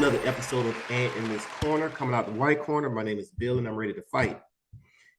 another episode of Ant in This Corner. Coming out the white corner, my name is Bill, and I'm ready to fight.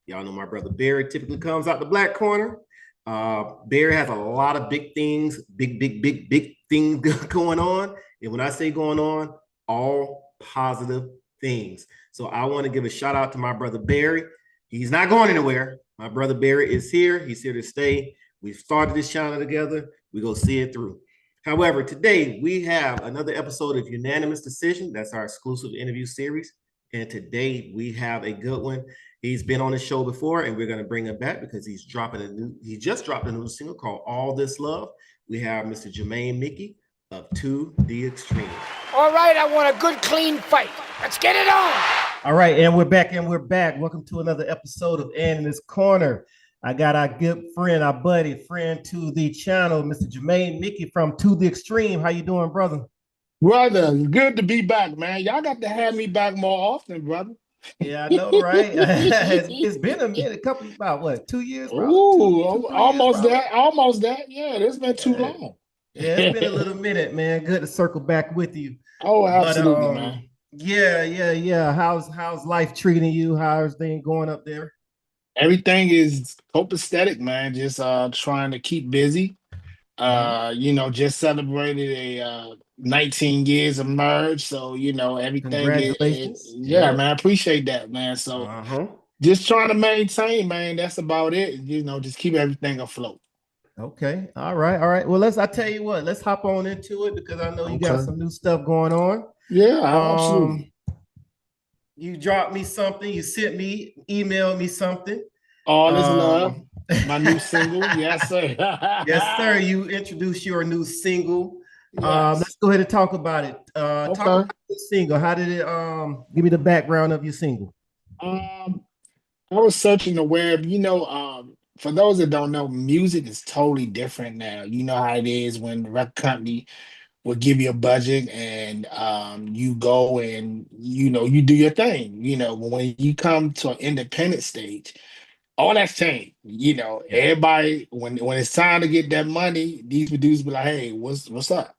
Y'all know my brother Barry typically comes out the black corner. Barry has a lot of big things, big things going on. And when I say going on, all positive things. So I want to give a shout out to my brother Barry. He's not going anywhere. My brother Barry is here. He's here to stay. We've started this channel together. We're going to see it through. However, today we have another episode of Unanimous Decision. That's our exclusive interview series. And today we have a good one. He's been on the show before, and we're going to bring him back because he just dropped a new single called All This Love. We have Mr. Jermaine Mickey of To The Extreme. All right, I want a good, clean fight. Let's get it on. All right, and we're back. Welcome to another episode of Ant in This Corner. I got our good friend, our buddy, friend to the channel, Mr. Jermaine Mickey from To The Extreme. How you doing, brother? Brother, good to be back, man. Y'all got to have me back more often, brother. Yeah, I know, right? It's been a minute, about what, 2 years? Ooh, almost that. Yeah, it's been too long. Yeah, it's been a little minute, man. Good to circle back with you. Oh, absolutely, man. Yeah. How's life treating you? How's things going up there? Everything is copacetic, man. Just trying to keep busy. Just celebrated a 19 years of merge. So, everything Congratulations. Man, I appreciate that, man. So just trying to maintain, man. That's about it. Just keep everything afloat. Okay. All right. Well, I tell you what, let's hop on into it because I know you got some new stuff going on. Yeah, absolutely. You dropped me something, you emailed me something. All This Love, my new single. Yes, sir. Yes, sir. You introduced your new single. Yes. Let's go ahead and talk about it. Talk about the single. How did it give me the background of your single? I was searching the web, for those that don't know, music is totally different now. You know how it is when the record company will give you a budget and you go and you do your thing. When you come to an independent stage, all that's changed. Everybody when it's time to get that money, these producers be like, hey, what's up?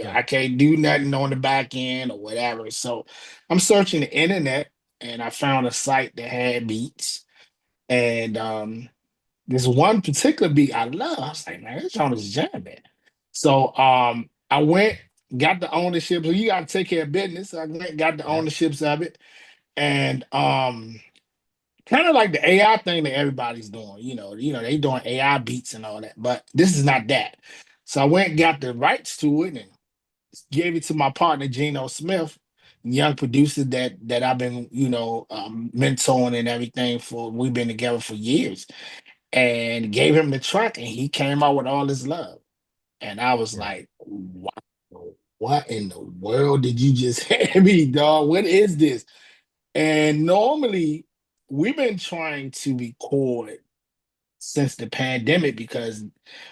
I can't do nothing on the back end or whatever. So I'm searching the internet and I found a site that had beats. And this one particular beat I love. I was like, man, this song is jamming. So I went, got the ownership. So you got to take care of business. I went, got the ownerships of it. And kind of like the AI thing that everybody's doing. They doing AI beats and all that. But this is not that. So I went and got the rights to it and gave it to my partner, Gino Smith, young producer that I've been, mentoring and everything for. We've been together for years. And gave him the track and he came out with All This Love. And I was like, wow, what in the world did you just hand me, dog? What is this? And normally we've been trying to record since the pandemic because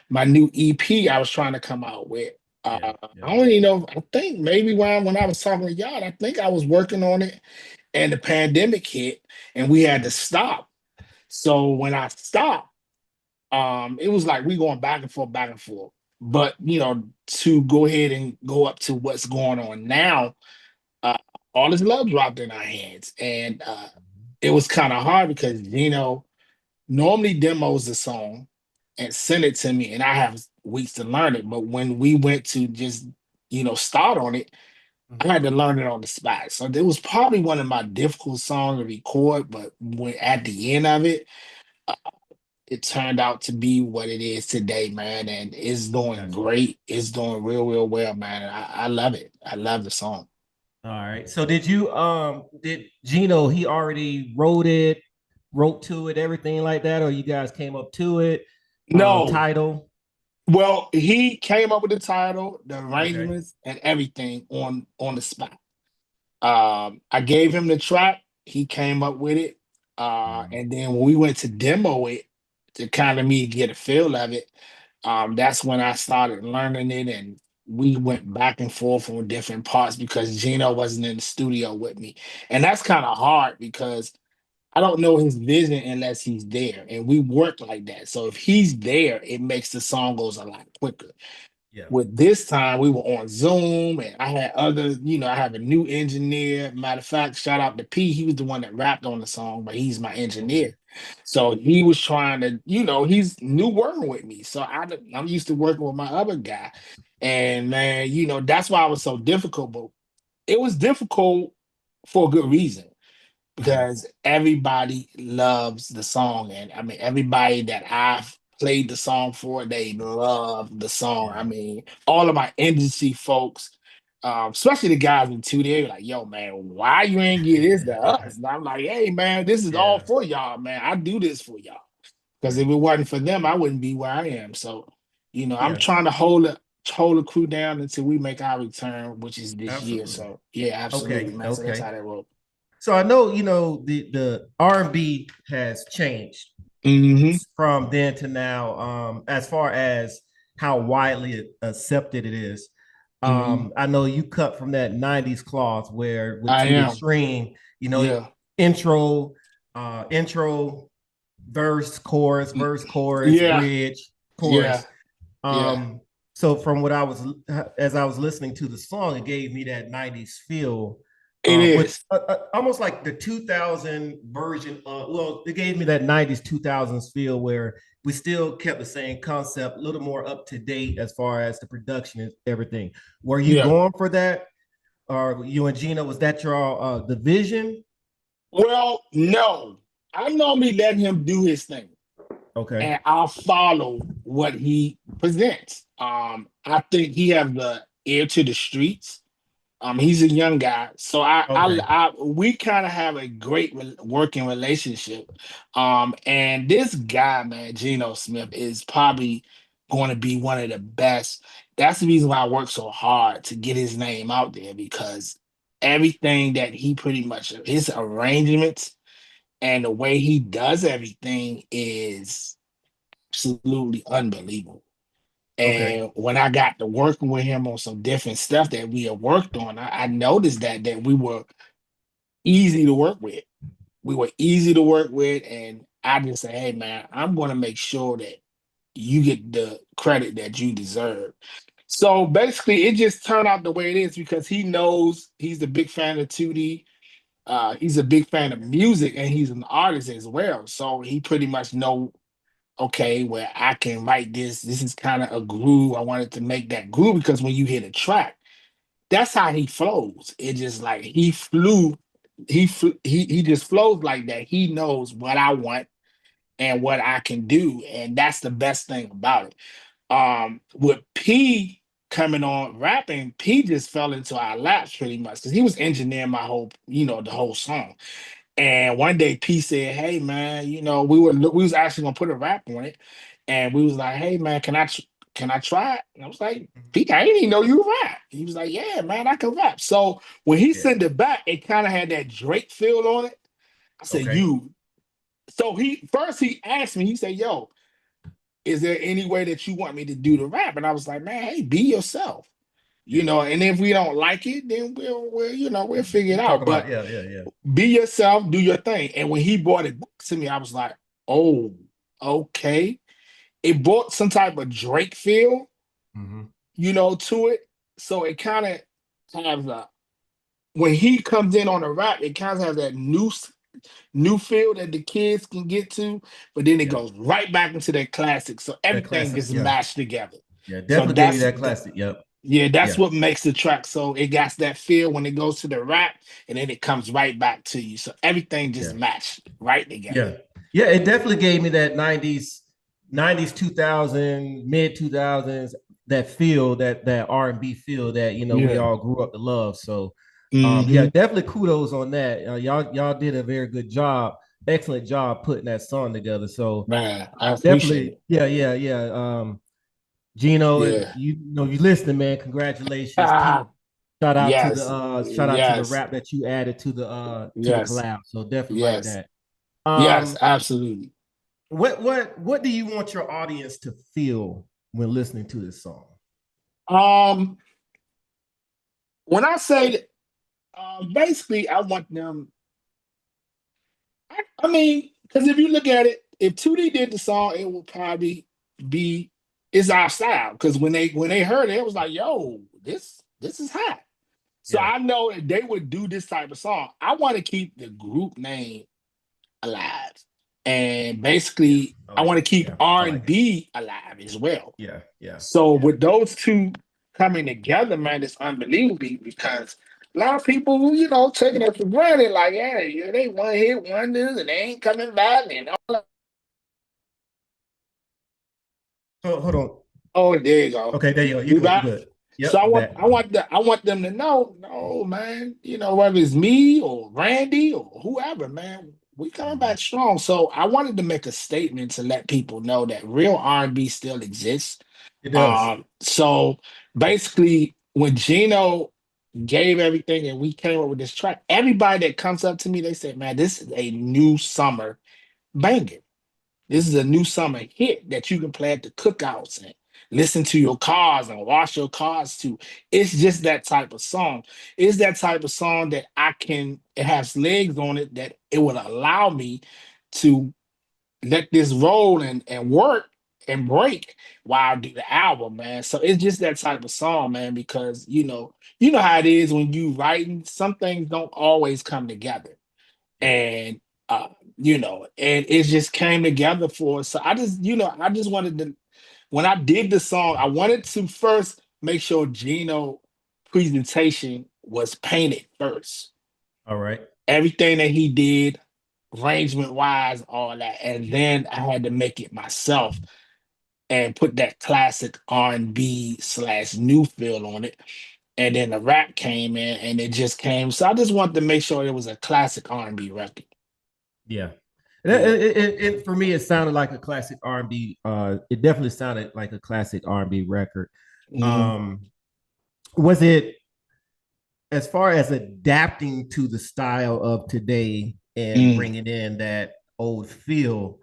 my new EP I was trying to come out with. I don't even know. I think maybe when I was talking to y'all, I think I was working on it and the pandemic hit and we had to stop. So when I stopped, it was like we going back and forth. But to go ahead and go up to what's going on now, All This Love dropped in our hands, and it was kind of hard because Gino normally demos the song and send it to me, and I have weeks to learn it. But when we went to just start on it, I had to learn it on the spot. So it was probably one of my difficult songs to record. But when at the end of it, it turned out to be what it is today, man. And it's doing great. It's doing real well, man. I love it. I love the song. All right. So did Gino, he already wrote to it, everything like that, or you guys came up to it? No. Title? Well, he came up with the title, the arrangements, and everything on the spot. I gave him the track. He came up with it. And then when we went to demo it, to kind of me get a feel of it, that's when I started learning it, and we went back and forth on different parts because Gino wasn't in the studio with me. And that's kind of hard because I don't know his vision unless he's there, and we work like that. So if he's there, it makes the song goes a lot quicker. Yeah. With this time, we were on Zoom, and I had other, I have a new engineer. Matter of fact, shout out to P. He was the one that rapped on the song, but he's my Okay. engineer. So he was trying to, he's new working with me. So I'm used to working with my other guy. And man, that's why it was so difficult. But it was difficult for a good reason Mhm. because everybody loves the song. And I mean, everybody that I've played the song for, they love the song. I Yeah. mean, all of my industry folks, especially the guys in 2D, they were like, yo, man, why you ain't get this to us? And I'm like, hey, man, this is all Yeah. for y'all, man. I do this for y'all. Because Right. if it wasn't for them, I wouldn't be where I am. So, I'm Yeah. trying to hold the crew down until we make our return, which is this year. Absolutely. So yeah, absolutely, Okay. man. So that's Okay. how that rolls. So I know, the R&B has changed Hmm. from then to now, as far as how widely accepted it is. Hmm. I know you cut from that 90s cloth where with I to the am. extreme, Yeah. intro, intro, verse, chorus, Yeah. bridge, Yeah. chorus. Yeah. Um, so from what I was as I was listening to the song, it gave me that 90s feel, It which is. almost like the 2000 version of, well, it gave me that 90s 2000s feel where we still kept the same concept, a little more up to date as far as the production and everything. Were you Yeah. going for that? Or you and Gina, was that your the vision? Well, no. I normally let him do his thing, Okay. and I'll follow what he presents. I think he have the ear to the streets. He's a young guy, so Okay. we kind of have a great working relationship. And this guy, man, Geno Smith, is probably going to be one of the best. That's the reason why I work so hard to get his name out there because everything that he pretty much his arrangements and the way he does everything is absolutely unbelievable. Okay. And when I got to working with him on some different stuff that we have worked on, I noticed that we were easy to work with. We were easy to work with, and I just said, "Hey, man, I'm going to make sure that you get the credit that you deserve." So basically, it just turned out the way it is because he knows he's a big fan of 2D. He's a big fan of music, and he's an artist as well. So he pretty much know okay, where I can write this. This is kind of a groove. I wanted to make that groove because when you hit a track, that's how he flows. It just like he just flows like that. He knows what I want and what I can do, and that's the best thing about it. With P coming on rapping, P just fell into our laps pretty much because he was engineering my whole, the whole song. And one day P said, "Hey man, we was actually gonna put a rap on it, and we was like, hey man, can I try it?" And I was like, Mhm. "P, I didn't even know you rap." He was like, "Yeah man, I can rap." So when he Yeah. sent it back, it kind of had that Drake feel on it. I said, Okay. "You." So he asked me, he said, "Yo, is there any way that you want me to do the rap?" And I was like, "Man, hey, be yourself." Yeah. And if we don't like it, then we'll figure it We'll talk out. about But yeah, yeah, yeah. be yourself, do your thing. And when he brought it back to me, I was like, oh, okay. It brought some type of Drake feel, Hmm. to it. So it kind of has when he comes in on the rap, it kind of has that new feel that the kids can get to, but then it Yeah. goes right back into that classic. So That everything classic. gets Yeah. mashed together. Yeah. So Definitely gave you that's that the, classic. Yep. yeah, that's Yeah. what makes the track. So it got that feel when it goes to the rap, and then it comes right back to you. So everything just Yeah. matched right together. Yeah. Yeah. It definitely gave me that 90s, 2000, mid 2000s, that feel, that R&B feel that, we Yeah. all grew up to love. So, yeah, Hmm. definitely kudos on that. Y'all did a very good job, excellent job putting that song together. So, Man, I appreciate definitely, it. yeah, yeah, yeah. Gino, if Yeah. you listening, man, congratulations. Keep Ah, yes. shout out to the Yes. rap that you added to the Yes. collab. So definitely like Yes. that. Yes, Um, absolutely. what do you want your audience to feel when listening to this song? Um, when I say that, basically, I want them. I mean, because if you look at it, if 2D did the song, it would probably be. it's our style. Because when they heard it, it was like, yo, this is hot. So Yeah. I know that they would do this type of song. I want to keep the group name alive. And Yeah. basically I I like want to it. keep Yeah. I like it. R&B alive as well. Yeah. Yeah. So Yeah. with those two coming together, man, it's unbelievable because a lot of people, taking it for granted, like, yeah, they one hit wonders and they ain't coming back and all that. Hold on. Oh, there you go. Okay, there you go. You're We good. You're back. good. So Yep. Back. I want them to know, no, man, whether it's me or Randy or whoever, man, we coming Mhm. back strong. So I wanted to make a statement to let people know that real R&B still exists. It does. So basically, when Gino gave everything and we came up with this track, everybody that comes up to me, they say, man, this is a new summer banger. This is a new summer hit that you can play at the cookouts and listen to your cars and wash your cars to. It's just that type of song. It's that type of song that it has legs on it that it would allow me to let this roll and work and break while I do the album, man. So it's just that type of song, man, because you know how it is when you writing, some things don't always come together. Yeah. And and it just came together for us. So I just wanted to, when I did the song, I wanted to first make sure Gino presentation was painted first. All right. Everything that he did, arrangement wise, all that. And then I had to make it myself and put that classic R&B/new feel on it. And then the rap came in and it just came. So I just wanted to make sure it was a classic R&B record. Yeah. Yeah. For me, it sounded like a classic R&B. It definitely sounded like a classic R&B record. Mhm. Um, was it, as far as adapting to the style of today and Mm. bringing in that old feel?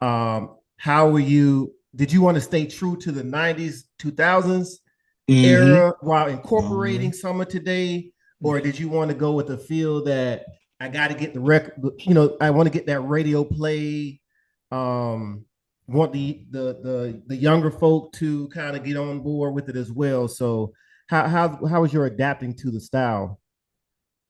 How were you? Did you want to stay true to the 90s, 2000s Mhm. era while incorporating Mhm. some of today? Or did you want to go with the feel that I got to get the record, I want to get that radio play? Um, want the younger folk to kind of get on board with it as well. So how was your adapting to the style?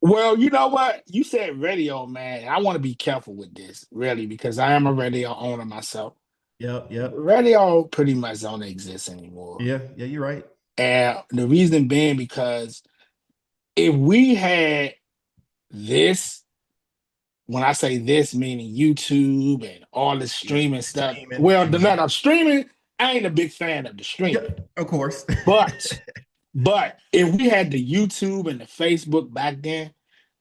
Well, you know what? You said radio, man. I want to be careful with this, really, because I am a radio owner myself. Yep, yep. Radio pretty much don't exist anymore. Yeah, yeah, you're right. And the reason being because if we had this, when I say this, meaning YouTube and all the Yeah, streaming stuff, streaming. well, the Mhm. not of streaming, I ain't a big fan of the streaming. Yep, of course. But if we had the YouTube and the Facebook back then,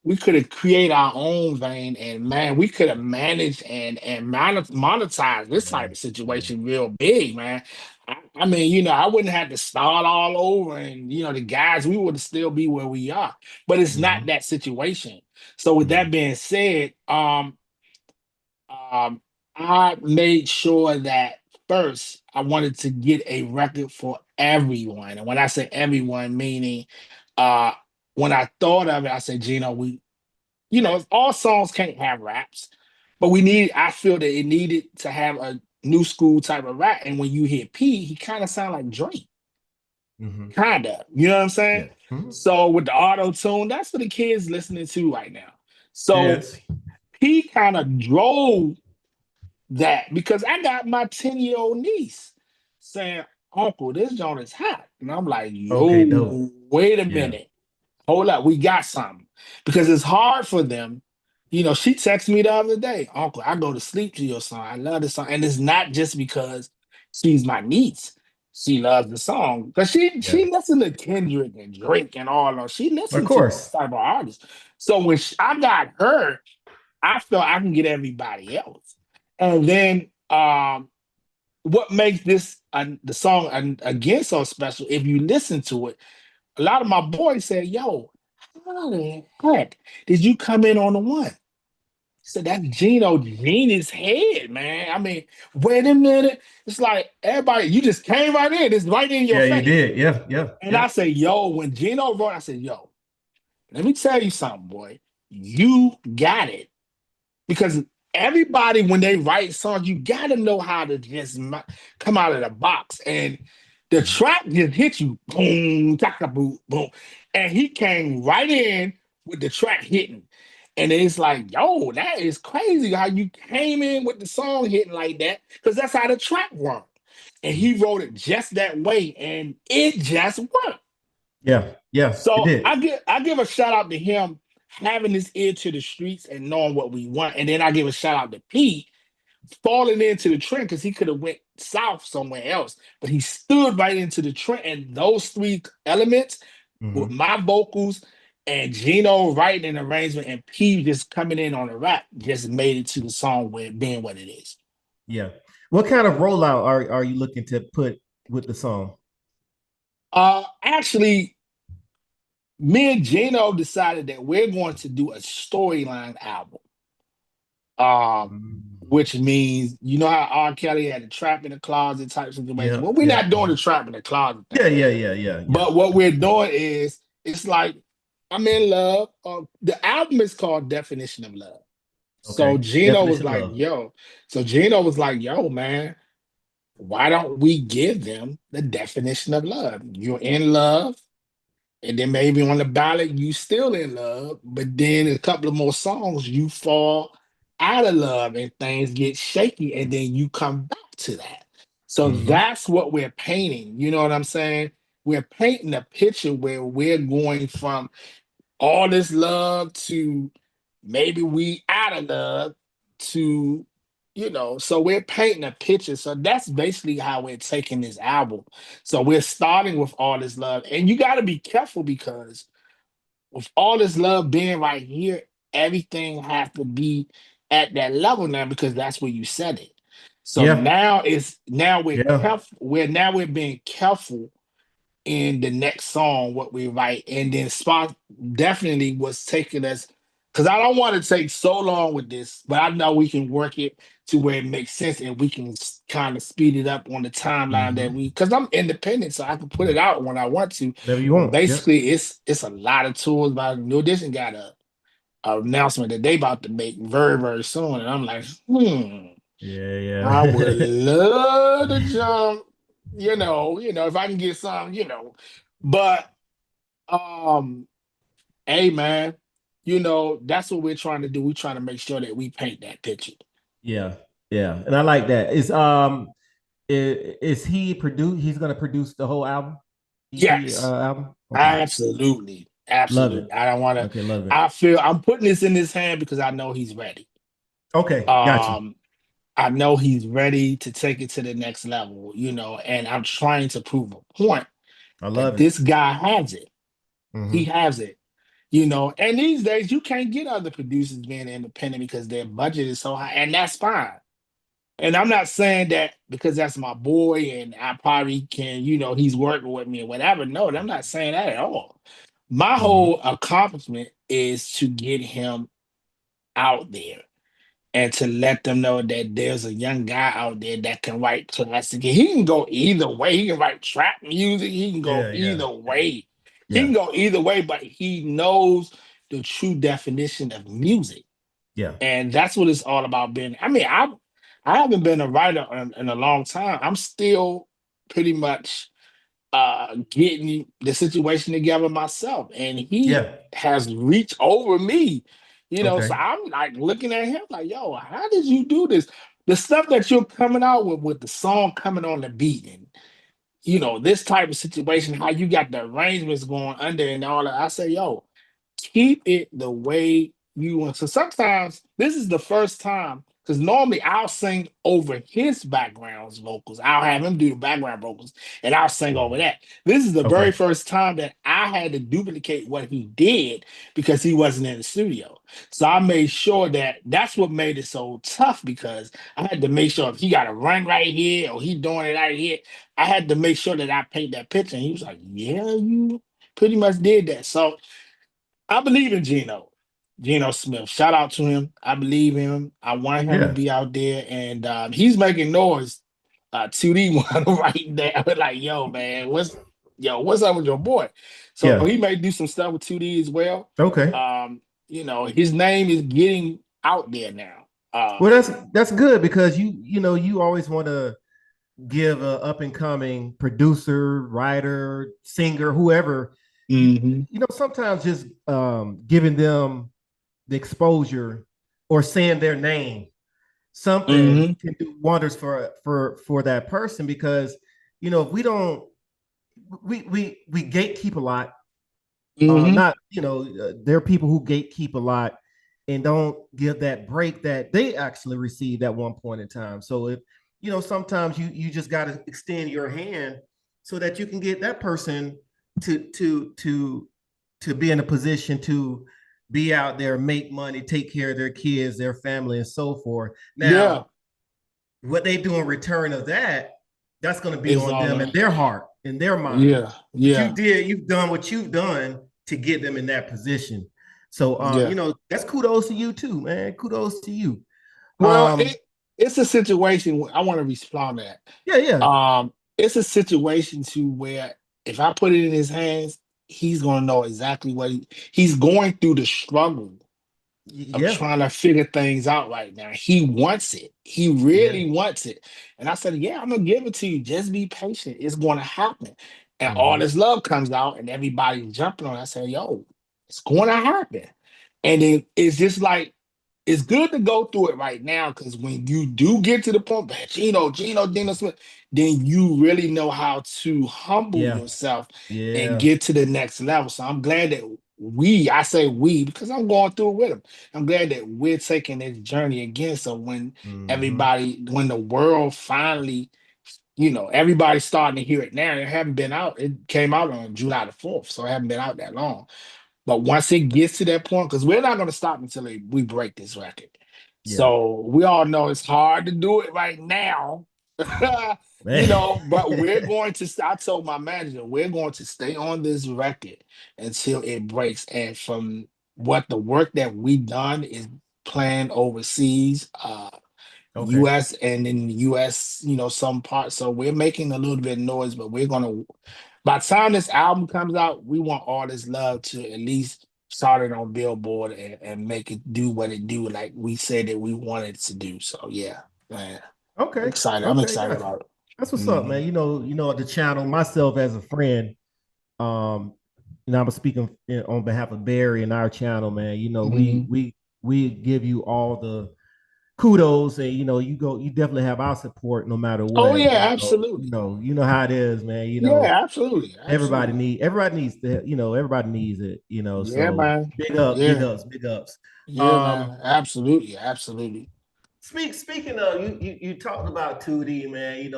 we could have created our own vein, and man, we could have managed and monetized this type of Yeah. situation real big, man. I mean, I wouldn't have to start all over, and the guys, we would still be where we are. But it's not Mhm, that situation. So with that mhm. being said, I made sure that first I wanted to get a record for everyone. And when I say everyone, meaning uh when I thought of it, I said, Gino, all songs can't have raps, but I feel that it needed to have a new school type of rap. And when you hear P, he kind of sound like Drake. Mhm. Kinda. You know what I'm saying? Yeah. Mhm. So with the auto tune, that's what the kids listening to right now. It So is. P kind of drove that because I got my 10-year-old niece saying, Uncle, this joint is hot. And I'm like, Okay, dope. yo, wait a Yeah. minute. Hold up, we got something. Because it's hard for them. She texted me the other day, Uncle, I go to sleep to your song. I love this song. And it's not just because she's my niece. She loves the song. Because Yeah. she listened to Kendrick and Drake and all those. She Of listened to those course. type of artists. So when I got her, I felt I can get everybody else. And then what makes this the song again so special? If you listen to it, a lot of my boys say, "Yo, how the heck did you come in on the one?" I said, "That's Gino Genius head, man. I mean, wait a minute. It's like everybody, you just came right in. It's right in your Yeah, you face." did. Yeah, yeah, And yeah. I say, "Yo, when Gino wrote, I said, yo, let me tell you something, boy. You got it." Because everybody, when they write songs, you gotta know how to just come out of the box. And the track just hits you, boom, taka boom, boom. And he came right in with the track hitting. And it's like, yo, that is crazy how you came in with the song hitting like that, because that's how the track worked. And he wrote it just that way, and it just worked. Yeah, yeah, it So did. I give a shout out to him having his ear to the streets and knowing what we want. And then I give a shout out to P falling into the trend, because he could have went south somewhere else, but he stood right into the trend. And those three elements with Mhm. my vocals and Gino writing and arrangement and P just coming in on the rap just made it to the song with being what it is. Yeah. What kind of rollout are you looking to put with the song? Actually, me and Gino decided that we're going to do a storyline album. Mm. Which means, you know how R. Kelly had a trap in the closet type situation. Yeah, Well, we're yeah, not doing the trap in the closet yeah, thing. yeah, yeah, yeah, yeah. But what we're doing is, it's like, I'm in love. The album is called Definition of Love. So Okay. Gino was Definition of like, love. yo. So Gino was like, yo, man, why don't we give them the definition of love? You're in love. And then maybe on the ballot, you still in love, but then a couple of more songs, you fall out of love and things get shaky, and then you come back to that. So Hmm. that's what we're painting. You know what I'm saying? We're painting a picture where we're going from all this love to maybe we out of love to, so we're painting a picture. So that's basically how we're taking this album. So we're starting with all this love, and you got to be careful, because with all this love being right here, everything has to be at that level now, because that's where you set it. So Yeah, now we're yeah, careful. We're being careful in the next song what we write. And then Spot definitely was taking us, because I don't want to take so long with this, but I know we can work it to where it makes sense, and we can kind of speed it up on the timeline that hmm, we, because I'm independent, so I can put it out when I want to. whatever you But want. Yep. basically it's a lot of tools. But New Edition got a announcement that they about to make very, very soon. And I'm like, Yeah, I would yeah. love to jump, if I can get some, But um, hey man, that's what we're trying to do. We're trying to make sure that we paint that picture. Yeah, yeah, and I like that. Is he produce? He's gonna produce the whole album, EP Yes, album. Okay, absolutely. love it. Absolutely. I don't want to, Okay, love it. I feel I'm putting this in his hand because I know he's ready. Okay, got you. Um, I know he's ready to take it to the next level, and I'm trying to prove a point I that love it. this guy has it. He Hmm. has it. And these days you can't get other producers being independent because their budget is so high, and that's fine. And I'm not saying that because that's my boy and I probably can, he's working with me or whatever. No, I'm not saying that at all. My Hmm. whole accomplishment is to get him out there and to let them know that there's a young guy out there that can write classic. He can go either way. He can write trap music. He can go Yeah, yeah, either way. He yeah, can go either way, but he knows the true definition of music. yeah, And that's what it's all about being. I mean, I haven't been a writer in a long time. I'm still pretty much getting the situation together myself, and he yeah. has reached over me, so Okay. I'm like looking at him like, yo, how did you do this? The stuff that you're coming out with the song coming on the beat, and this type of situation, how you got the arrangements going under and all that. I say, yo, keep it the way you want. So sometimes this is the first time, because normally I'll sing over his background's vocals. I'll have him do the background vocals and I'll sing over that. This is the very Okay. first time that I had to duplicate what he did because he wasn't in the studio. So I made sure that that's what made it so tough, because I had to make sure if he got a run right here or he doing it right here, I had to make sure that I paint that picture. And he was like, yeah, you pretty much did that. So I believe in Geno Smith. Shout out to him. I believe in him. I want him to Yeah, be out there, and he's making noise. 2D one right there. Like, what's up with your boy? So yeah. he may do some stuff with 2D as well. Okay. His name is getting out there now. Well, that's good because you always want to give a up and coming producer, writer, singer, whoever. hmm Sometimes just giving them the exposure or saying their name, something hmm can do wonders for that person because if we don't we gatekeep a lot. hmm Not there are people who gatekeep a lot and don't give that break that they actually received at one point in time. So if sometimes you just got to extend your hand so that you can get that person to be in a position to be out there, make money, take care of their kids, their family, and so forth. Yeah, Now, what they do in return of that, that's going to be it's on all them and their heart and their mind. yeah, But yeah, you've done what you've done to get them in that position. So, yeah. that's kudos to you too, man. Kudos to you. Well, it's a situation I want to respond to Yeah, that. yeah, It's a situation to where if I put it in his hands, he's gonna know exactly what he's going through the struggle of yeah, trying to figure things out right now. He wants it. He yeah. really wants it. And I said, yeah, I'm gonna give it to you. Just be patient. It's gonna happen. And all Mm-hmm. this love comes out, and everybody's jumping on it. I said, yo, it's gonna happen. And then it's just like it's good to go through it right now because when you do get to the point, man, Gino Smith, then you really know how to humble Yeah, yourself and yeah. get to the next level. So I'm glad that I say we because I'm going through it with him. I'm glad that we're taking this journey again. So when Mm-hmm. when the world finally, everybody's starting to hear it now. It haven't been out. It came out on July the 4th, so it haven't been out that long. But once it gets to that point, because we're not going to stop until we break this record. Yeah, So we all know it's hard to do it right now, man. but we're going to, I told my manager, we're going to stay on this record until it breaks. And from what the work that we've done is planned overseas, Okay, US and in the US, some parts. So we're making a little bit of noise, but we're gonna by the time this album comes out, we want all this love to at least start it on Billboard and make it do what it do, like we said that we wanted to do. So yeah, man. okay, Excited. I'm okay. excited Gotcha. about it. That's what's up, man. Mhm. The channel. Myself as a friend, um, I'm speaking on behalf of Barry and our channel, man. Mhm. We give you all the kudos, and you definitely have our support no matter Oh what. yeah, absolutely. You know how it is, man. Yeah, absolutely. Absolutely. Everybody needs to, everybody needs it. Yeah, So man. big Yeah. ups, big ups. Yeah, Um, man. Absolutely. Absolutely. speaking of you talked about 2D, man.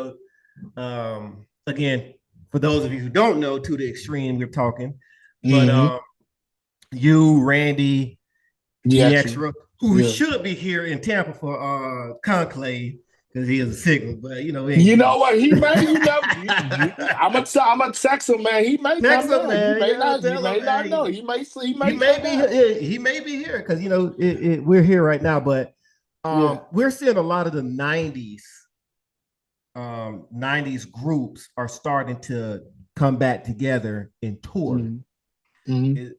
Again, for those of you who don't know, to the extreme, we're talking, but hmm you, Randy, The the extra. extra, who Yeah. should be here in Tampa for Conclave because he is a signal, but we ain't You getting know what? He may, I'm gonna text him, man. He may come text him, down. man. You Tell him, may not know. man. He He may may come be down. here. He may be here because we're here right now, but Yeah. we're seeing a lot of the '90s groups are starting to come back together and tour. hmm hmm It,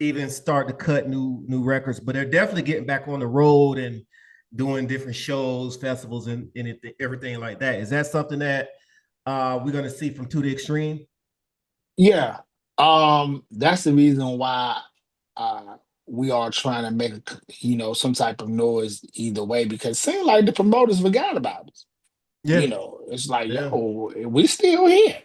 even start to cut new records, but they're definitely getting back on the road and doing different shows, festivals, and everything like that. Is that something that we're going to see from To the Extreme? Yeah. That's the reason why uh we are trying to make some type of noise either way because it seems like the promoters forgot about us. Yeah, It's like, yeah. yo, we still here.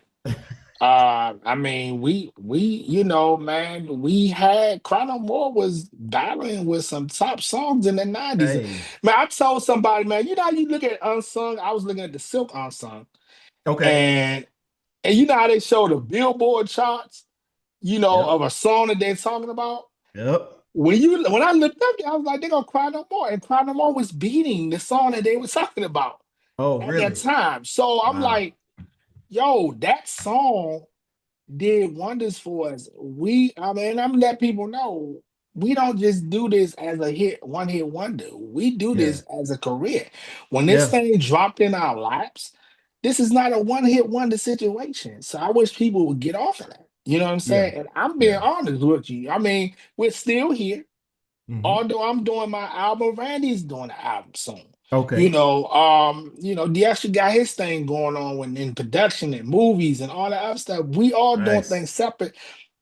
I mean, man, we had Chrono Moore was battling with some top songs in the 90s. Hey, Man, I told somebody, man, how you look at Unsung, I was looking at the Silk Unsung, okay. and you know how they show the Billboard charts, Yep, of a song that they're talking about. yep. When I looked up, I was like, they're gonna Cry No More, and Cry No More was beating the song that they were talking about Oh, at that really? time. So I'm Wow. like, yo, that song did wonders for us. I'm let people know we don't just do this as a one hit wonder. We do Yeah, this as a career. When this yeah, thing dropped in our laps, this is not a one hit wonder situation. So I wish people would get off of that. You know what I'm yeah, saying? And I'm being yeah, honest with you. I mean, we're still here. Mm-hmm. Although I'm doing my album, Randy's doing the album soon. Okay. The extra got his thing going on in production and movies and all that other stuff. We all doing Nice. things separate,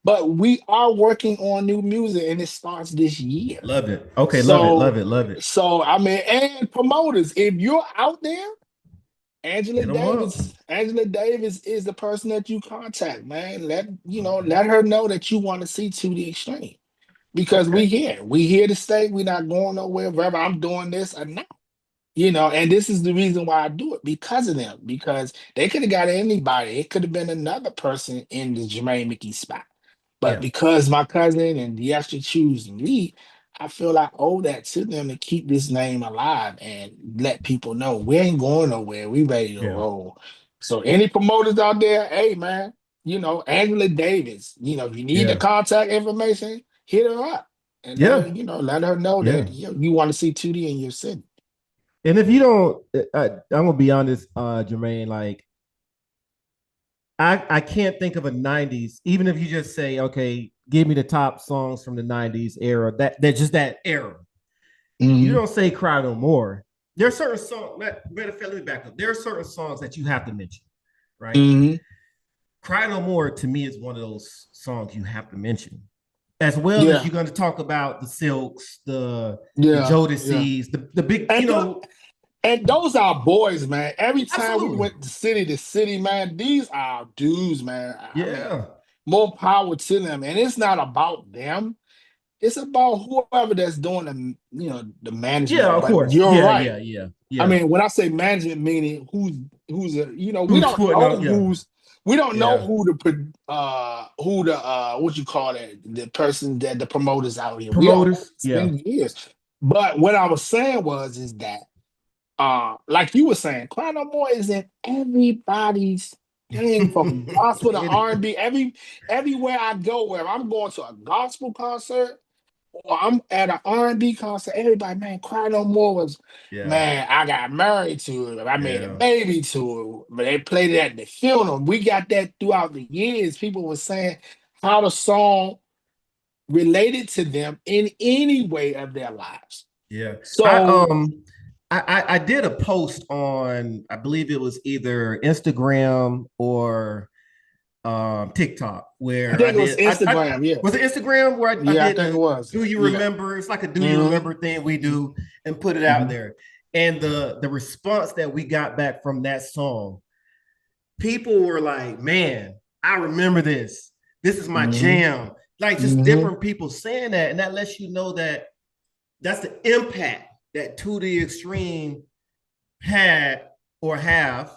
but we are working on new music and it starts this year. Love it. Okay. Love it. Love So, it. Love it. I mean, and promoters, if you're out there, Hit them up. Angela Davis is the person that you contact, man. Let her know that you want to see To the Extreme because Okay. we here to stay. We're not going nowhere. Whether I'm doing this or not. And this is the reason why I do it because of them, because they could have got anybody. It could have been another person in the Jermaine Mickey spot. But Yeah. because my cousin and the extra choose me, I feel I owe that to them to keep this name alive and let people know we ain't going nowhere. We ready to Yeah. roll. So any promoters out there, hey man, Angela Davis, if you need the Yeah. contact information, hit her up and Yeah. let her know Yeah. that you want to see 2D in your city. And if you don't, I'm gonna be honest, Jermaine. Like, I can't think of a '90s. Even if you just say, okay, give me the top songs from the '90s era. That just that era. You Mhm. don't say "Cry No More." There are certain songs. Matter of fact, let me back up. There are certain songs that you have to mention, right? Mhm. "Cry No More" to me is one of those songs you have to mention, as well as Yeah, you're going to talk about the Silks, the yeah, yeah. Jodeci's, the big, And those are boys, man. Every time we absolutely, went to city, man, these are dudes, man. I mean, yeah, more power to them. And it's not about them. It's about whoever that's doing the yeah, management. of But course, you're yeah, right. yeah, yeah, I yeah. mean, when I say management, meaning we Who's don't putting know on? Yeah, we don't know yeah, who the what you call it, the person that the promoters out here. We all promoters, it's yeah, been years. But what I was saying is that like you were saying, Cry No More is in everybody's thing from gospel to It- R&B. Everywhere I go, where I'm going to a gospel concert or I'm at an R&B concert, everybody, man, Cry No More was, yeah, man, I got married to it. I made a yeah, baby to it. But they played it at the funeral. We got that throughout the years. People were saying how the song related to them in any way of their lives. yeah. I So um, I did a post on, I believe it was either Instagram or TikTok I where think it was I Instagram. Yeah. was it Instagram where I Yeah, I did think it the was. do you Yeah. remember? It's like a do you Hmm. remember thing we do and put it out Hmm. there. And the response that we got back from that song, people were like, man, I remember this. This is my Hmm. jam. Like just Hmm. different people saying that. And that lets you know that that's the impact that To the Extreme had or have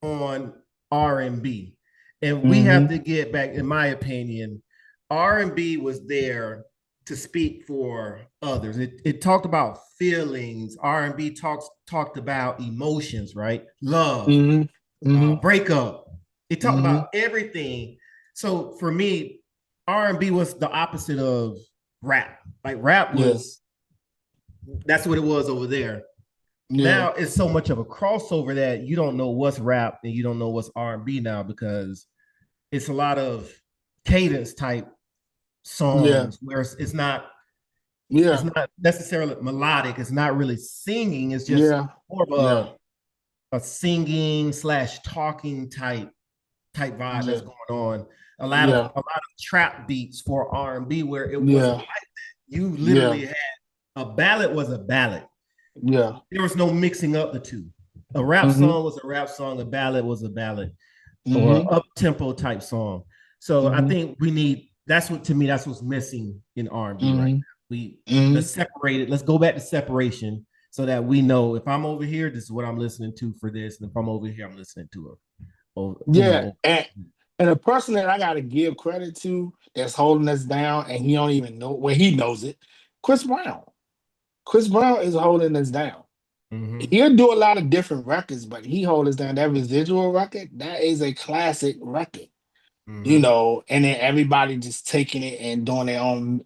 on R&B. And we have Hmm. to get back, in my opinion, R&B was there to speak for others. It talked about feelings. R&B talked about emotions, right? Love, Hmm. Hmm. breakup. It talked Hmm. about everything. So for me, R&B was the opposite of rap. Like rap Yeah. was that's what it was over there. Yeah. Now it's so much of a crossover that you don't know what's rap and you don't know what's R&B now because it's a lot of cadence type Yeah. songs where it's Yeah. not necessarily melodic. It's not really singing. It's just Yeah. more of Yeah. a singing slash talking type vibe that's Yeah. going on. Yeah. A lot of trap beats for R&B where it wasn't Yeah. like that. You Yeah. literally had a ballad was a ballad. Yeah. There was no mixing up the two. A rap Hmm. song was a rap song, a ballad was a ballad, Hmm. or up tempo type song. So I Hmm. think we need that's what to me that's what's missing in R&B right Hmm. now. We Hmm. let's separate it. Let's go back to separation so that we know if I'm over here, this is what I'm listening to for this, and if I'm over here, I'm listening to it. Or Yeah. And a person that I gotta give credit to that's holding us down and he don't even know when he knows it, Chris Brown. Chris Brown is holding us down. mm-hmm, He'll do a lot of different records, but he holds us down. That residual record, that is a classic record, mm-hmm, and then everybody just taking it and doing their own,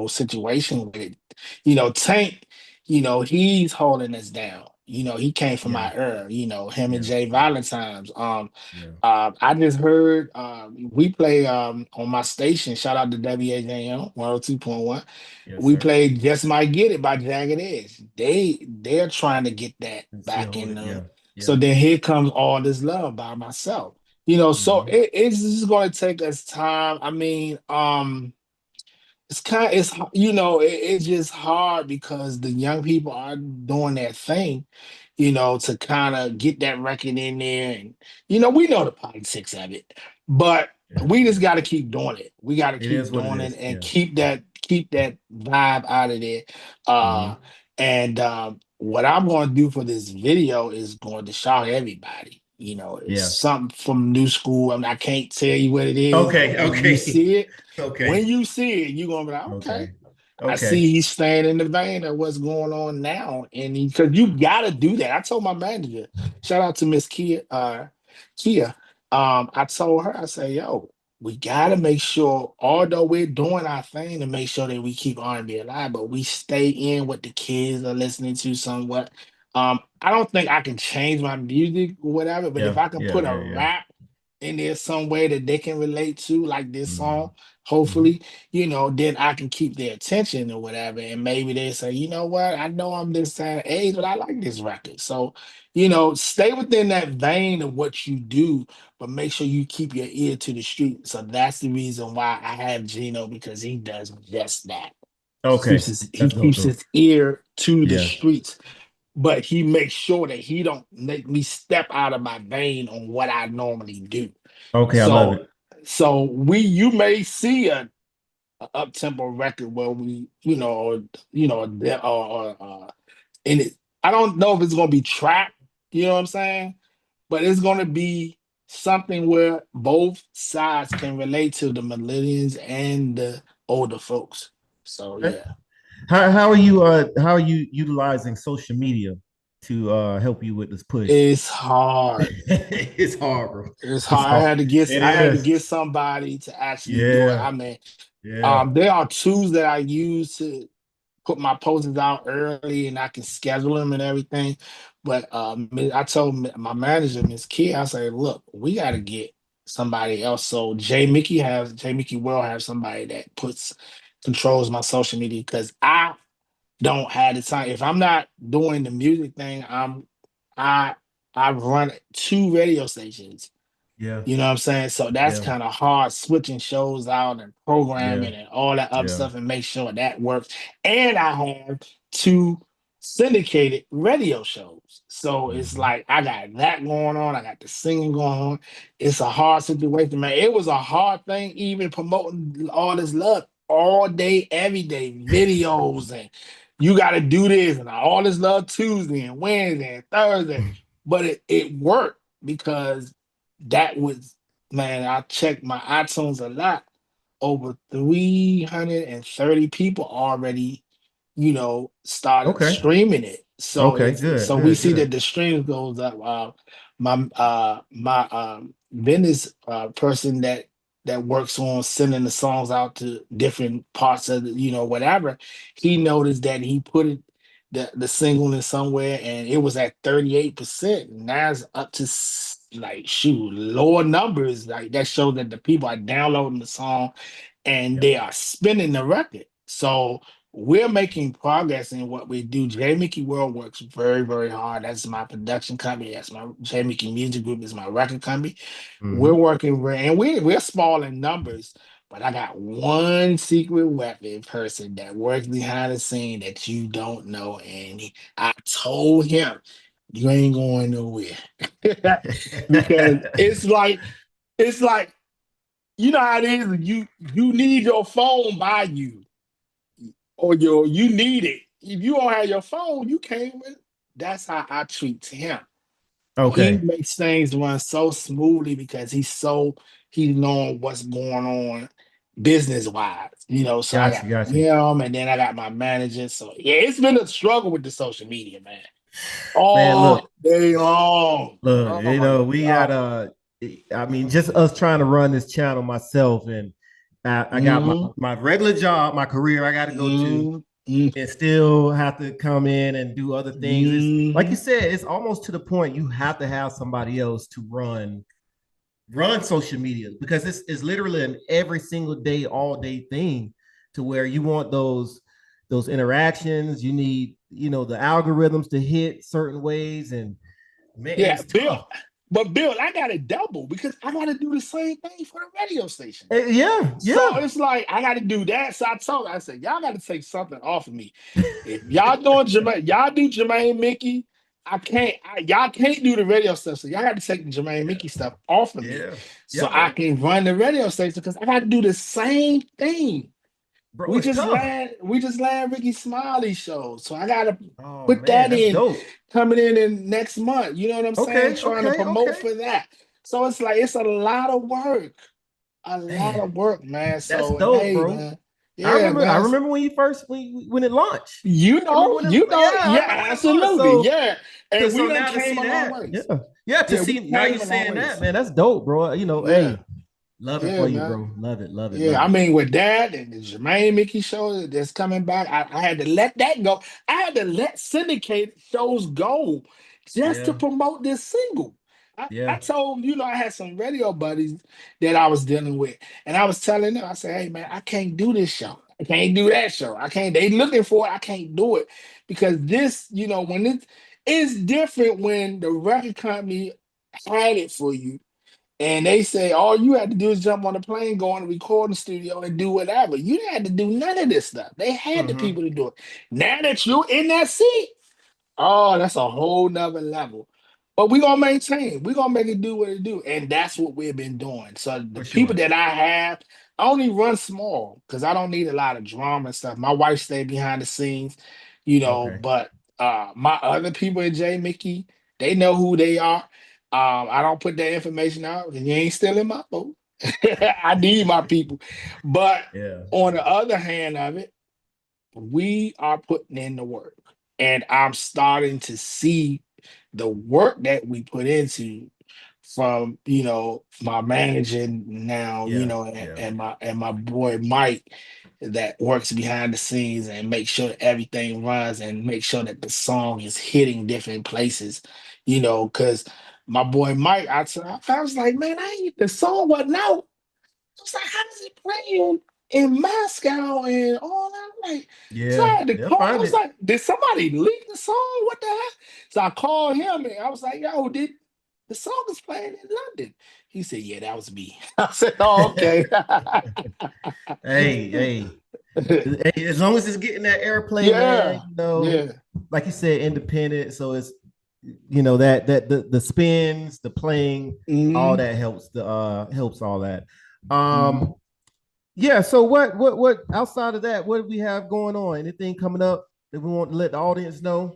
situation with it. Tank, he's holding us down. You know, he came from Yeah. my era. You know, him and Yeah. Jay Valentine's. Yeah. I just heard we play on my station. Shout out to WAJM 102.1. Yes, We sir. played Just Might Get It by Jagged Edge. They're trying to get that And still back hold in it. the. Yeah. So Yeah. then here comes All This Love by myself. You know, so Hmm. it's just going to take us time. I mean, it's kind of you know it's just hard because the young people are doing their thing, you know, to kind of get that record in there, and you know we know the politics of it, but Yeah. we just Yeah. got to keep doing it. We got to It keep is what it doing it is. and Yeah. keep that vibe out of there. Uh, Hmm. and what I'm going to do for this video is going to shock everybody. You know, it's Yeah. something from new school. I mean, I can't tell you what it is, but Okay. when you Okay. see it, when Okay. you see it, you're gonna be like, okay, Okay. I Okay. see he's staying in the vein of what's going on now. And because you gotta do that. I told my manager, shout out to Miss Kia. I told her, I say, yo, we gotta make sure, although we're doing our thing to make sure that we keep R&B alive, but we stay in what the kids are listening to somewhat. I don't think I can change my music or whatever, but if Yeah. I can Yeah. put a Yeah. Yeah. rap in there some way that they can relate to, like this Hmm. song, Hmm. hopefully, you know, then I can keep their attention or whatever. And maybe they say, you know what, I know I'm this kind of age, but I like this record. So, you know, stay within that vein of what you do, but make sure you keep your ear to the street. So that's the reason why I have Gino, because he does just that. Okay. He That's dope, keeps though. his ear to the Yeah. streets, but he makes sure that he don't make me step out of my vein on what I normally do. Okay. I love So it. you may see a up tempo record where we, you know, you know, in it. I don't know if it's gonna be trap, you know what I'm saying? But it's gonna be something where both sides can relate to the millennials and the older folks. So Okay. yeah, How are you utilizing social media to help you with this push? it's hard. It's hard, bro. It's It's hard. hard. It I had to is. get somebody to actually do it. Yeah. I mean, Yeah. there are tools that I use to put my posters out early and I can schedule them and everything. But I told my manager, Miss Key, I said, look, we got to get somebody else. So Jay Mickey will have somebody that controls my social media because I don't have the time. If I'm not doing the music thing, I I run two radio stations, Yeah. you know what I'm saying? So that's Yeah. kind of hard switching shows out and Yeah. programming and all that other Yeah. stuff and make sure that works. And I have two syndicated radio shows. So it's Mhm. like I got that going on. I got the singing going on. It's a hard situation, man. It was a hard thing even promoting All This Love all day, every day, videos and you got to do this and All This Love Tuesday and Wednesday and Thursday. But it worked because that was, man, I checked my iTunes a lot. Over 330 people already, you know, started Okay. streaming it. So Okay. it's Good. so we Good. see Good. that the streams goes up. My business person that works on sending the songs out to different parts of the, you know, whatever, he noticed that he put it the single in somewhere and it was at 38%. Now it's up to like shoot lower numbers. Like that shows that the people are downloading the song and Yeah. they are spinning the record. So we're making progress in what we do. J Mickey World works very, very hard. That's my production company. That's my J Mickey Music Group is my record company. We're Hmm. working and we're small in numbers, but I got one secret weapon person that works behind the scene that you don't know. And I told him, you ain't going nowhere. Because it's like you know how it is. You need your phone by you, or you need it. If you don't have your phone, you can't. That's how I treat him. He Okay. makes things run so smoothly because he's knowing what's going on business wise. You know, so I Gotcha. got Gotcha. him, and then I got my manager. So yeah, it's been a struggle with the social media, man, Man, all look, day long. look, Oh my we had god. I mean, just us trying to run this channel myself, and I got Mm, my regular job, my career I got to go to. mm, and still have to come in and do other things. It's like you Mm-hmm. said, it's almost to the point you have to have somebody else to run social media because it's literally an every single day, all day thing to where you want those interactions. You need, the algorithms to hit certain ways, and man, Yeah, it's Bill. tough. But Bill, I got to double because I got to do the same thing for the radio station. Yeah, So yeah. it's like I got to do that. So I told her, I said, y'all got to take something off of me. If y'all doing Jermaine, y'all do Jermaine Mickey. Y'all can't do the radio stuff. So y'all got to take the Jermaine Yeah, Mickey stuff off of me yeah, so yeah, I bro. can run the radio station because I got to do the same thing. Bro, We it's just tough. land, we just land Ricky Smiley show. So I gotta Oh put man, that that's in dope. coming in next month. You know what I'm saying? Okay, Trying to okay, promote okay. for that. So it's like it's a lot of work. A lot Man, of work, man. that's So dope, hey bro. man. I Yeah, remember. I man. remember when you first when it launched. I remember when it. Yeah, I Yeah, remember when it launched. absolutely. Yeah. And we So done now to came see a long that, yeah, ways. yeah, to Yeah, we see now you came a long saying that, ways. man, that's dope, bro. Yeah. Hey, love it Yeah, for you, man. bro. Love it, love it, Yeah, love I it. mean, with that and the Jermaine Mickey show that's coming back, I had to let that go. I had to let syndicate shows go just to Yeah, promote this single. I yeah. told, I had some radio buddies that I was dealing with, and I was telling them, I said, hey, man, I can't do this show. I can't do that show. I can't, they looking for it. I can't do it because this, when it's different when the record company had it for you and they say all you had to do is jump on a plane, go in the recording studio, and do whatever. You didn't have to do none of this stuff. They had the Mm-hmm. people to do it. Now that you're in that seat, oh, that's a whole nother level. But we're gonna maintain, we're gonna make it do what it do. And that's what we've been doing. So the For people sure. that I have, I only run small because I don't need a lot of drama and stuff. My wife stayed behind the scenes, Okay. but my other people at J Mickey, they know who they are. I don't put that information out and you ain't stealing my vote. I need my people. But Yeah. on the other hand of it, we are putting in the work. And I'm starting to see the work that we put into from my manager now, Yeah. and, Yeah. and my boy Mike that works behind the scenes and make sure that everything runs and make sure that the song is hitting different places, because my boy Mike, I was like, man, the song wasn't out. I was like, how is it playing in Moscow and all that? I'm like, so I Yeah. had to They'll call. I find was it. like, did somebody leak the song? What the heck? So I called him and I was like, yo, did the song is playing in London? He said, yeah, that was me. I said, oh, okay. Hey, hey. Hey, as long as it's getting that airplay, man, Yeah, yeah. like you said, independent. So it's that the spins, the playing, all Mhm, that helps all that. mhm. Yeah. So what outside of that, what do we have going on? Anything coming up that we want to let the audience know?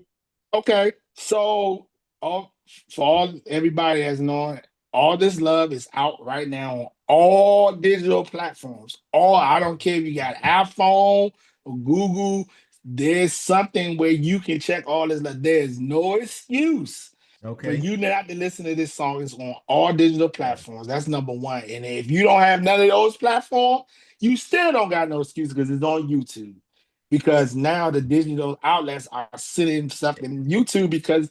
Okay, so all for all everybody that's knowing, all this love is out right now on all digital platforms. All I don't care if you got iPhone or Google. There's something where you can check all this love. There's no excuse for Okay. you not to listen to this song. It's on all digital Yeah. platforms. That's number one. And if you don't have none of those platforms, you still don't got no excuse because it's on YouTube because now the digital outlets are sitting stuff in YouTube because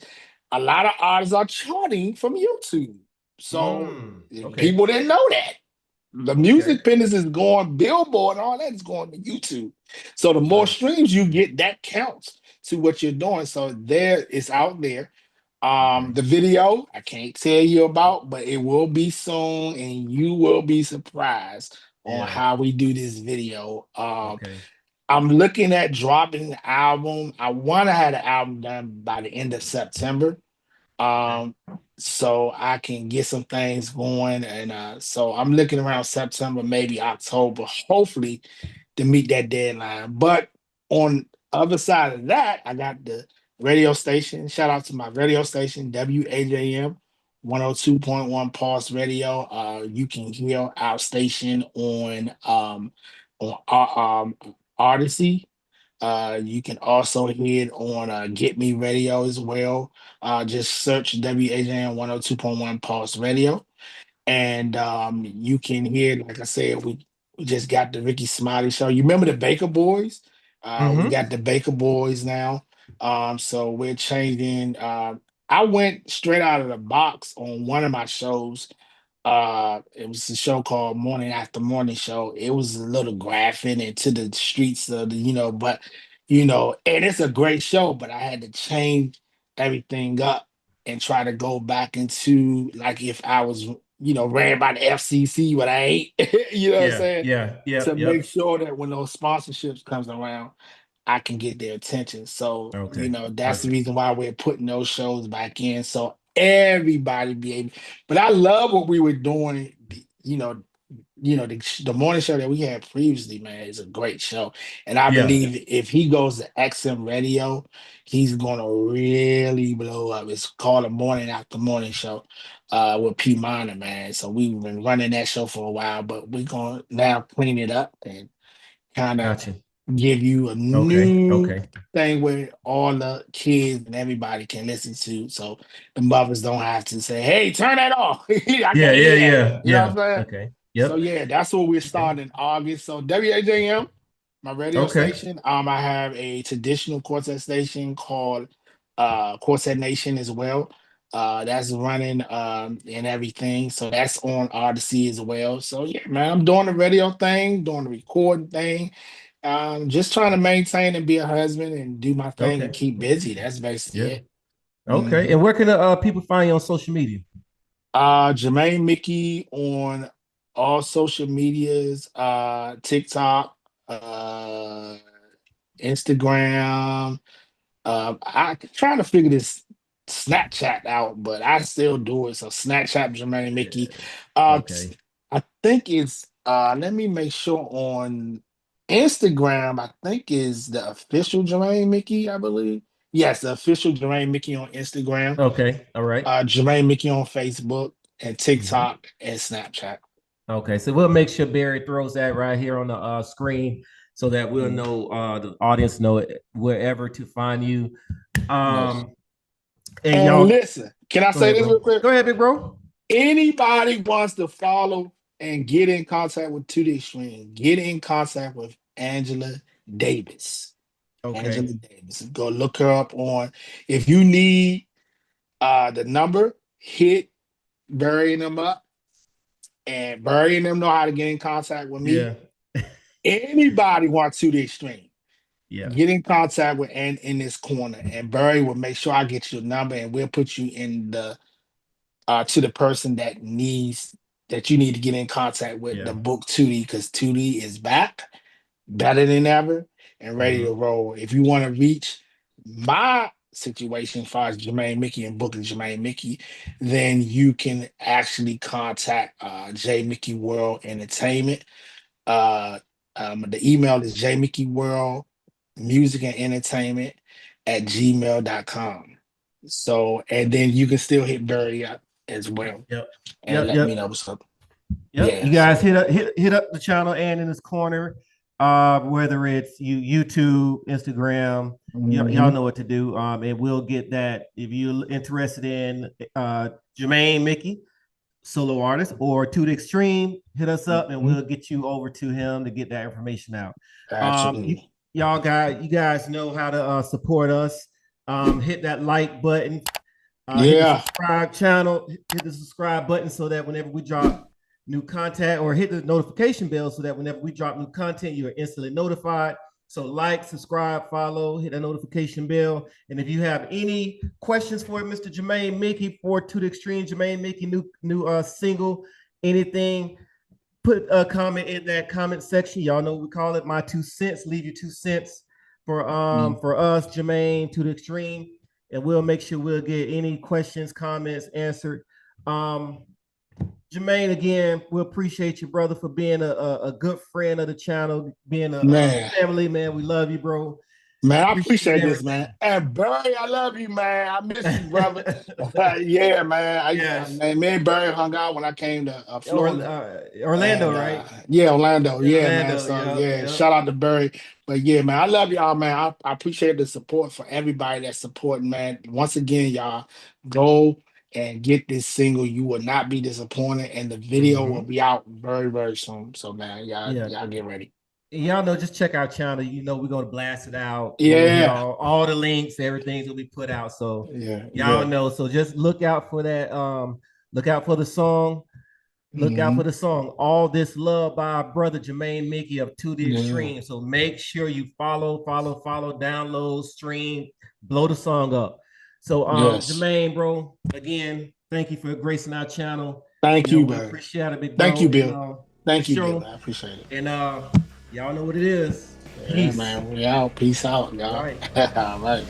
a lot of artists are charting from YouTube. So Okay. people didn't know that. The Okay. music business is going Billboard and all that is going to YouTube. So the more Nice. streams you get, that counts to what you're doing. So there it's out there. Okay. The video I can't tell you about, but it will be soon, and you will be surprised on Yeah. how we do this video. Okay. I'm looking at dropping the album. I want to have the album done by the end of September. Okay. Um, so I can get some things going. And so I'm looking around September, maybe October, hopefully to meet that deadline. But on other side of that, I got the radio station. Shout out to my radio station, WAJM 102.1 Pulse Radio. You can hear our station on Odyssey. You can also hear it on Get Me Radio as well. Just search WAJM 102.1 Pulse Radio. And you can hear, like I said, we just got the Ricky Smiley show. You remember the Baker Boys? We got the Baker Boys now. So we're changing. I went straight out of the box on one of my shows. It was a show called Morning After Morning Show. It was a little graphic into the streets of the, but and it's a great show, but I had to change everything up and try to go back into like if I was, ran by the FCC, but I ain't, you know what I'm Yeah, saying? yeah, To yep, make yep. sure that when those sponsorships comes around, I can get their attention. So, Okay, that's the perfect. reason why we're putting those shows back in. So everybody be able, but I love what we were doing, the morning show that we had previously, man, is a great show. And I Yeah, believe if he goes to XM radio, he's gonna really blow up. It's called a Morning After Morning Show with P Minor, man. So we've been running that show for a while, but we're gonna now clean it up and kind of gotcha. give you a Okay, new okay. thing where all the kids and everybody can listen to, so the mothers don't have to say, "Hey, turn that off." I Yeah, can't yeah, hear that. yeah, You know what yeah. I'm saying? Okay. So Yep. yeah, that's what we're Okay. starting in August. So WAJM, my radio Okay. station. I have a traditional quartet station called Quartet Nation as well. That's running and everything. So that's on Odyssey as well. So yeah, man, I'm doing the radio thing, doing the recording thing. Just trying to maintain and be a husband and do my thing and Okay. keep Okay. busy. That's basically Yeah. it. Okay. Mhm. And where can the people find you on social media? Jermaine Mickey on all social medias, TikTok, Instagram. I trying to figure this Snapchat out, but I still do it. So Snapchat Jermaine Mickey. Yeah. Okay. T- I think it's let me make sure on Instagram, I think is the official Jermaine Mickey, I believe. Yes, the official Jermaine Mickey on Instagram. Okay. All right. Jermaine Mickey on Facebook and Mhm. TikTok and Snapchat. Okay. So we'll make sure Barry throws that right here on the screen so that we'll Mm. know the audience know it, wherever to find you. Yes. Um, and And y'all, listen, can I go say ahead, this real bro. quick? Go ahead, big bro. Anybody wants to follow and get in contact with To the Extreme, get in contact with Angela Davis. Okay. Angela Davis. Go look her up on. If you need the number, hit burying them up, and burying them know how to get in contact with me. Yeah. Anybody wants To the Extreme, Yeah. get in contact with and in this corner, and Barry will make sure I get your number, and we'll put you in the to the person that you need to get in contact with the Yeah. book Tootie, because Tootie is back better than ever and ready to Hmm. roll. If you want to reach my situation as far as Jermaine Mickey and booking Jermaine Mickey, then you can actually contact J Mickey World Entertainment. Uh, the email is jmickeyworld music and entertainment at gmail.com. So, and then you can still hit Barry up as well Yep. and Yep. let me Yep. know what's up. Yep. Yeah. You guys So, hit up the channel and in this corner, whether it's YouTube, Instagram, y'all mhm. know what to do. And we'll get that if you're interested in Jermaine Mickey, solo artist, or To the Extreme, hit us up and Mhm. we'll get you over to him to get that information out. You, Absolutely. you guys know how to support us. Hit that like button, hit the Yeah. subscribe channel, hit the subscribe button so that whenever we drop new content, or hit the notification bell so that whenever we drop new content, you are instantly notified. So like, subscribe, follow, hit that notification bell. And if you have any questions for Mr. Jermaine Mickey for To the Extreme, Jermaine Mickey, new single, anything, put a comment in that comment section. Y'all know what we call it, my 2 cents. Leave your 2 cents Mm. for us, Jermaine, To the Extreme, and we'll make sure we'll get any questions, comments answered. Um, Jermaine, again, we appreciate you, brother, for being a good friend of the channel, being a Man. family man. We love you, bro. Man, I Appreciate appreciate this, man. everything. And Barry, I love you, man. I miss you, brother. Yeah, man. Yes. Man, me and Barry hung out when I came to Florida. Orlando, And right? yeah, Orlando. Yeah, man. Orlando. So Yep. yeah, Yep. shout out to Barry. But yeah, man, I love y'all, man. I appreciate the support for everybody that's supporting, man. Once again, y'all go and get this single. You will not be disappointed, and the video will Mm-hmm. be out very, very soon. So man, y'all, Yeah. y'all get ready. y'all know, just check our channel. You know, we're gonna blast it out. Yeah. All the links, everything's gonna be put out. So Yeah. y'all know. So just look out for that. Look out for the song. Look out for the song All This Love by our brother Jermaine Mickey of To The Extreme. So make sure you follow, download, stream, blow the song up. So Jermaine, bro, again, thank you for gracing our channel. Thank you, we bro. appreciate it, big bro. Thank you, Bill. Thank you, show. Bill. I appreciate it. And y'all know what it is. Yeah, man. We out. Peace out, y'all. All right. All right.